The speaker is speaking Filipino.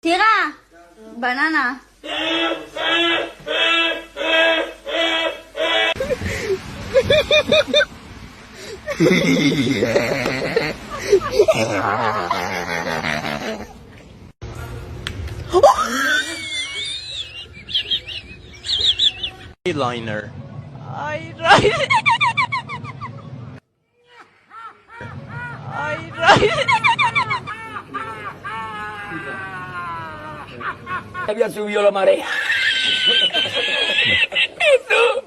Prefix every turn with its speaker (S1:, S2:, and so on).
S1: Tira! Banana.
S2: Eyeliner.
S3: Había subido la marea. Eso.